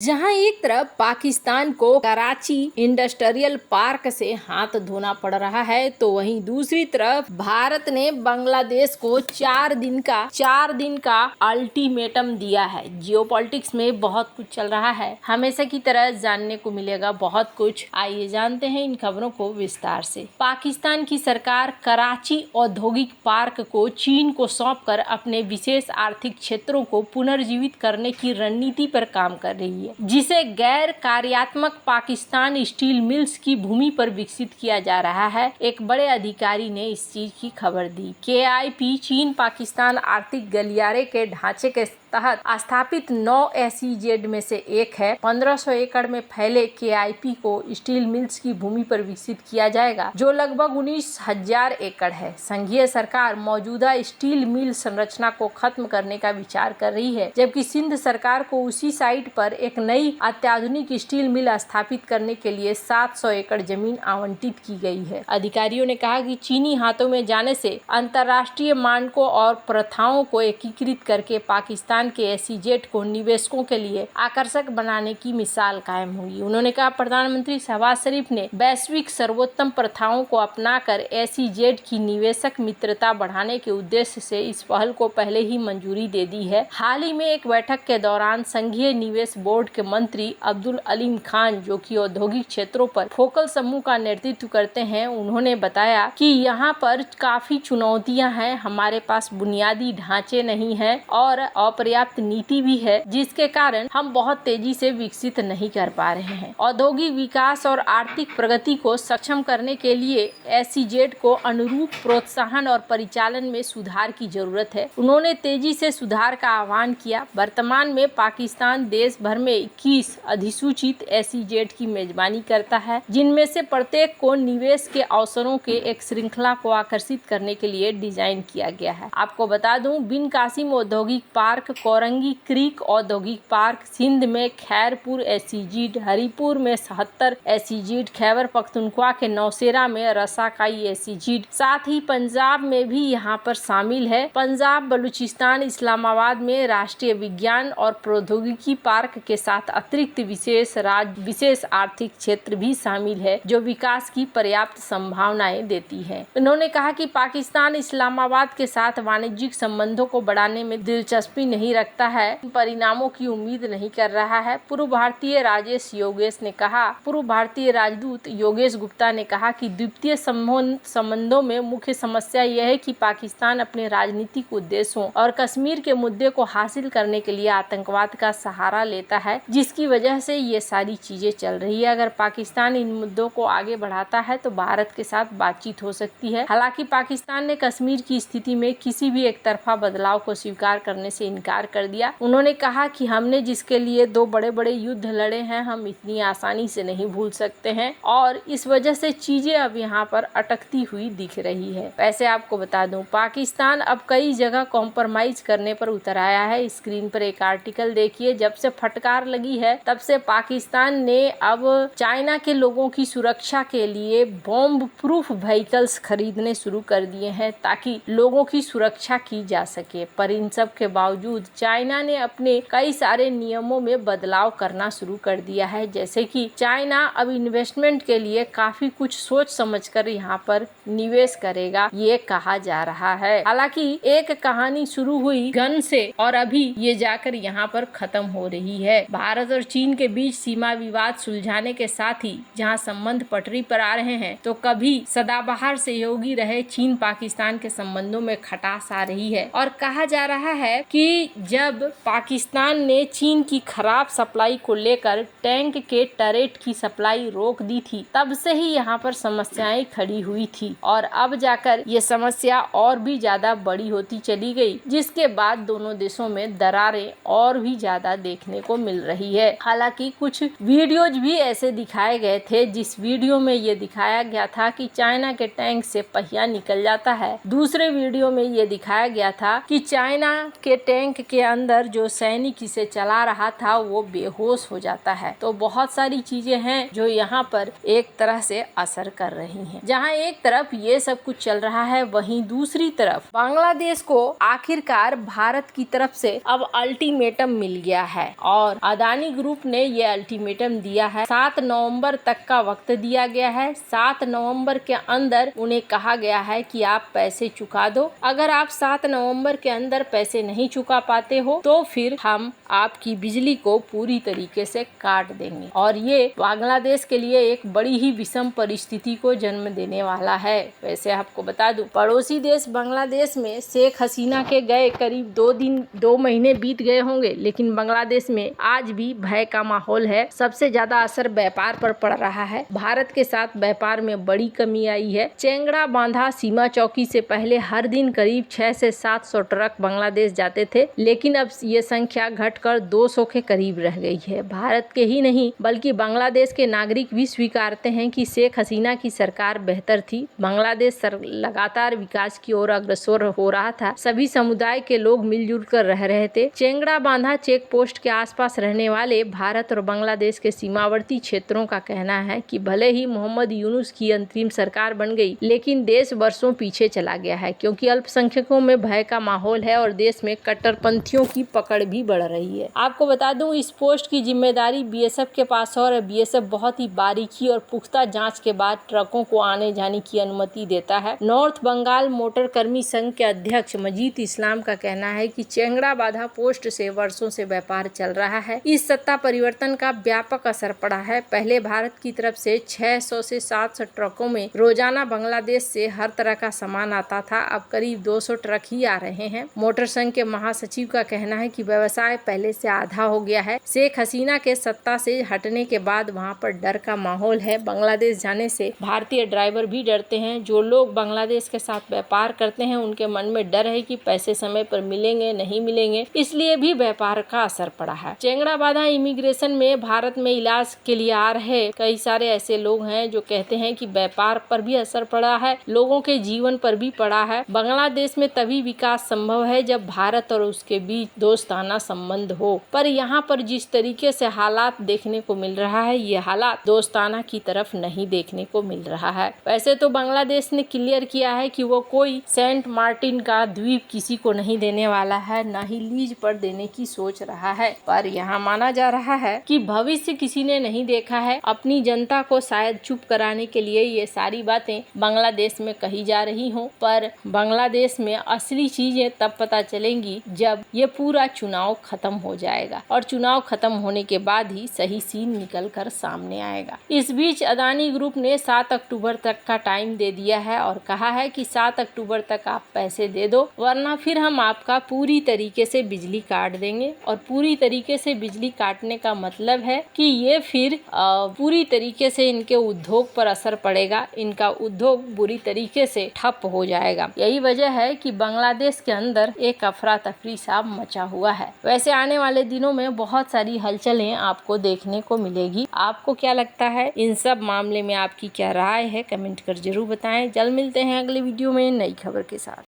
जहां एक तरफ पाकिस्तान को कराची इंडस्ट्रियल पार्क से हाथ धोना पड़ रहा है, तो वहीं दूसरी तरफ भारत ने बांग्लादेश को 4 दिन का अल्टीमेटम दिया है। जियोपॉलिटिक्स में बहुत कुछ चल रहा है, हमेशा की तरह जानने को मिलेगा बहुत कुछ। आइए जानते हैं इन खबरों को विस्तार से। पाकिस्तान की सरकार कराची औद्योगिक पार्क को चीन को सौंपकर अपने विशेष आर्थिक क्षेत्रों को पुनर्जीवित करने की रणनीति पर काम कर रही है, जिसे गैर कार्यात्मक पाकिस्तान स्टील मिल्स की भूमि पर विकसित किया जा रहा है। एक बड़े अधिकारी ने इस चीज की खबर दी। KIP चीन पाकिस्तान आर्थिक गलियारे के ढांचे के तहत स्थापित 9 SEZ में से एक है। 1500 एकड़ में फैले KIP को स्टील मिल्स की भूमि पर विकसित किया जाएगा, जो लगभग 19,000 एकड़ है। संघीय सरकार मौजूदा स्टील मिल संरचना को खत्म करने का विचार कर रही है, जबकि सिंध सरकार को उसी साइट पर एक नई अत्याधुनिक स्टील मिल स्थापित करने के लिए 700 एकड़ जमीन आवंटित की गई है। अधिकारियों ने कहा कि चीनी हाथों में जाने से अंतर्राष्ट्रीय मानकों और प्रथाओं को एकीकृत करके पाकिस्तान के SEZ को निवेशकों के लिए आकर्षक बनाने की मिसाल कायम हुई। उन्होंने कहा, प्रधानमंत्री शहबाज शरीफ ने वैश्विक सर्वोत्तम प्रथाओं को अपनाकर SEZ की निवेशक मित्रता बढ़ाने के उद्देश्य से इस पहल को पहले ही मंजूरी दे दी है। हाल ही में एक बैठक के दौरान संघीय निवेश बोर्ड के मंत्री अब्दुल अलीम खान, जो कि औद्योगिक क्षेत्रों पर फोकल समूह का नेतृत्व करते हैं, उन्होंने बताया कि यहाँ पर काफी चुनौतियां हैं। हमारे पास बुनियादी ढांचे नहीं है और पर्याप्त नीति भी है, जिसके कारण हम बहुत तेजी से विकसित नहीं कर पा रहे हैं। औद्योगिक विकास और आर्थिक प्रगति को सक्षम करने के लिए SEZ को अनुरूप प्रोत्साहन और परिचालन में सुधार की जरूरत है। उन्होंने तेजी से सुधार का आह्वान किया। वर्तमान में पाकिस्तान देश भर में 21 अधिसूचित SEZ की मेजबानी करता है, जिनमें से प्रत्येक को निवेश के अवसरों के एक श्रृंखला को आकर्षित करने के लिए डिजाइन किया गया है। आपको बता दूं, बिन कासिम औद्योगिक पार्क, कोरंगी क्रीक औद्योगिक पार्क, सिंध में खैरपुर SEZ, हरिपुर में 77 SEZ, खैबर पख्तूनख्वा के नौशेरा में रसाकाई SEZ, साथ ही पंजाब में भी यहाँ पर शामिल है। पंजाब बलूचिस्तान इस्लामाबाद में राष्ट्रीय विज्ञान और प्रौद्योगिकी पार्क के साथ अतिरिक्त विशेष आर्थिक क्षेत्र भी शामिल है, जो विकास की पर्याप्त संभावनाएं देती है। उन्होंने कहा कि पाकिस्तान इस्लामाबाद के साथ वाणिज्यिक संबंधों को बढ़ाने में दिलचस्पी नहीं रखता है, परिणामों की उम्मीद नहीं कर रहा है। पूर्व भारतीय राजदूत योगेश गुप्ता ने कहा कि द्विपक्षीय संबंधों में मुख्य समस्या यह है कि पाकिस्तान अपने राजनीतिक उद्देश्यों और कश्मीर के मुद्दे को हासिल करने के लिए आतंकवाद का सहारा लेता है, जिसकी वजह से ये सारी चीजें चल रही है। अगर पाकिस्तान इन मुद्दों को आगे बढ़ाता है तो भारत के साथ बातचीत हो सकती है। हालांकि पाकिस्तान ने कश्मीर की स्थिति में किसी भी एक तरफा बदलाव को स्वीकार करने से इनकार कर दिया। उन्होंने कहा कि हमने जिसके लिए 2 बड़े युद्ध लड़े हैं, हम इतनी आसानी से नहीं भूल सकते हैं और इस वजह से चीजें अब यहाँ पर अटकती हुई दिख रही है। वैसे आपको बता दूं, पाकिस्तान अब कई जगह कॉम्प्रोमाइज करने पर उतर आया है। स्क्रीन पर एक आर्टिकल देखिए। जब से फटकार लगी है, तब से पाकिस्तान ने अब चाइना के लोगों की सुरक्षा के लिए बॉम्ब प्रूफ व्हीकल्स खरीदने शुरू कर दिए हैं, ताकि लोगों की सुरक्षा की जा सके। पर इन सब के बावजूद चाइना ने अपने कई सारे नियमों में बदलाव करना शुरू कर दिया है, जैसे कि चाइना अब इन्वेस्टमेंट के लिए काफी कुछ सोच समझकर यहाँ पर निवेश करेगा, ये कहा जा रहा है। हालांकि एक कहानी शुरू हुई गन से और अभी ये जाकर यहाँ पर खत्म हो रही है। भारत और चीन के बीच सीमा विवाद सुलझाने के साथ ही जहाँ संबंध पटरी पर आ रहे हैं, तो कभी सदाबहार सहयोगी रहे चीन पाकिस्तान के संबंधों में खटास आ रही है। और कहा जा रहा है कि जब पाकिस्तान ने चीन की खराब सप्लाई को लेकर टैंक के टरेट की सप्लाई रोक दी थी, तब से ही यहाँ पर समस्याएं खड़ी हुई थी और अब जाकर ये समस्या और भी ज्यादा बड़ी होती चली गई, जिसके बाद दोनों देशों में दरारें और भी ज्यादा देखने को मिल रही है। हालांकि कुछ वीडियोज भी ऐसे दिखाए गए थे, जिस वीडियो में ये दिखाया गया था कि चाइना के टैंक से पहिया निकल जाता है। दूसरे वीडियो में ये दिखाया गया था कि चाइना के टैंक के अंदर जो सैनिक इसे चला रहा था वो बेहोश हो जाता है। तो बहुत सारी चीजें हैं जो यहाँ पर एक तरह से असर कर रही हैं। जहाँ एक तरफ ये सब कुछ चल रहा है, वहीं दूसरी तरफ बांग्लादेश को आखिरकार भारत की तरफ से अब अल्टीमेटम मिल गया है और अदानी ग्रुप ने ये अल्टीमेटम दिया है। 7 नवंबर तक का वक्त दिया गया है। 7 नवंबर के अंदर उन्हें कहा गया है कि आप पैसे चुका दो। अगर आप 7 नवंबर के अंदर पैसे नहीं चुका पाते हो तो फिर हम आपकी बिजली को पूरी तरीके से काट देंगे। और ये बांग्लादेश के लिए एक बड़ी ही विषम परिस्थिति को जन्म देने वाला है। वैसे आपको बता दूं, पड़ोसी देश बांग्लादेश में शेख हसीना के गए करीब 2 महीने बीत गए होंगे, लेकिन बांग्लादेश में आज भी भय का माहौल है। सबसे ज्यादा असर व्यापार पर पड़ रहा है। भारत के साथ व्यापार में बड़ी कमी आई है। चेंगड़ा बांधा सीमा चौकी से पहले हर दिन करीब 600 से 700 ट्रक बांग्लादेश जाते थे, लेकिन अब ये संख्या घटकर 200 के करीब रह गई है। भारत के ही नहीं बल्कि बांग्लादेश के नागरिक भी स्वीकारते हैं कि शेख हसीना की सरकार बेहतर थी। बांग्लादेश लगातार विकास की ओर अग्रसर हो रहा था। सभी समुदाय के लोग मिलजुल कर रह रहे थे। चेंगड़ा बांधा चेक पोस्ट के आसपास रहने वाले भारत और बांग्लादेश के सीमावर्ती क्षेत्रों का कहना है कि भले ही मोहम्मद यूनुस की अंतरिम सरकार बन गई, लेकिन देश वर्षों पीछे चला गया है, क्योंकि अल्पसंख्यकों में भय का माहौल है और देश में कट्टरपंथियों की पकड़ भी बढ़ रही है। आपको बता दूं, इस पोस्ट की जिम्मेदारी बीएसएफ के पास है और बीएसएफ बहुत ही बारीकी और पुख्ता जांच के बाद ट्रकों को आने जाने की अनुमति देता है। नॉर्थ बंगाल मोटर कर्मी संघ के अध्यक्ष मजीद इस्लाम का कहना है कि चेंगड़ा बांधा पोस्ट से वर्षों से व्यापार चल रहा है। इस सत्ता परिवर्तन का व्यापक असर पड़ा है। पहले भारत की तरफ से 600 से 700 ट्रकों में रोजाना बांग्लादेश से हर तरह का सामान आता था। अब करीब 200 ट्रक ही आ रहे हैं। मोटर संघ के महासचिव का कहना है कि व्यवसाय पहले से आधा हो गया है। शेख हसीना के सत्ता से हटने के बाद वहां पर डर का माहौल है। बांग्लादेश जाने से भारतीय ड्राइवर भी डरते हैं। जो लोग बांग्लादेश के साथ व्यापार करते हैं उनके मन में डर है कि पैसे समय पर मिलेंगे नहीं मिलेंगे, इसलिए भी व्यापार का असर पड़ा है। चेंगड़ा बांधा इमिग्रेशन में भारत में इलाज के लिए आ रहे कई सारे ऐसे लोग हैं जो कहते हैं कि व्यापार पर भी असर पड़ा है, लोगों के जीवन पर भी पड़ा है। बांग्लादेश में तभी विकास संभव है जब भारत और उसके बीच दोस्ताना संबंध हो, पर यहाँ पर जिस तरीके से हालात देखने को मिल रहा है, ये हालात दोस्ताना की तरफ नहीं देखने को मिल रहा है। वैसे तो बांग्लादेश ने क्लियर किया है कि वो कोई सेंट मार्टिन का द्वीप किसी को नहीं देने वाला है, न ही लीज पर देने की सोच रहा है, पर यहाँ माना जा रहा है कि भविष्य किसी ने नहीं देखा है। अपनी जनता को शायद चुप कराने के लिए ये सारी बातें बांग्लादेश में कही जा रही हों, पर बांग्लादेश में असली चीजें तब पता चलेंगी जब ये पूरा चुनाव खत्म हो जाएगा और चुनाव खत्म होने के बाद ही सही सीन निकल कर सामने आएगा। इस बीच अदानी ग्रुप ने 7 अक्टूबर तक का टाइम दे दिया है और कहा है कि 7 अक्टूबर तक आप पैसे दे दो, वरना फिर हम आपका पूरी तरीके से बिजली काट देंगे। और पूरी तरीके से बिजली काटने का मतलब है कि ये फिर पूरी तरीके से इनके उद्योग पर असर पड़ेगा, इनका उद्योग बुरी तरीके से ठप हो जाएगा। यही वजह है कि बांग्लादेश के अंदर एक अफरा तफरी सा मचा हुआ है। वैसे आने वाले दिनों में बहुत सारी हलचलें आपको देखने को मिलेगी। आपको क्या लगता है इन सब मामले में, आपकी क्या राय है, कमेंट कर जरूर बताएं। जल्द मिलते हैं अगले वीडियो में नई खबर के साथ।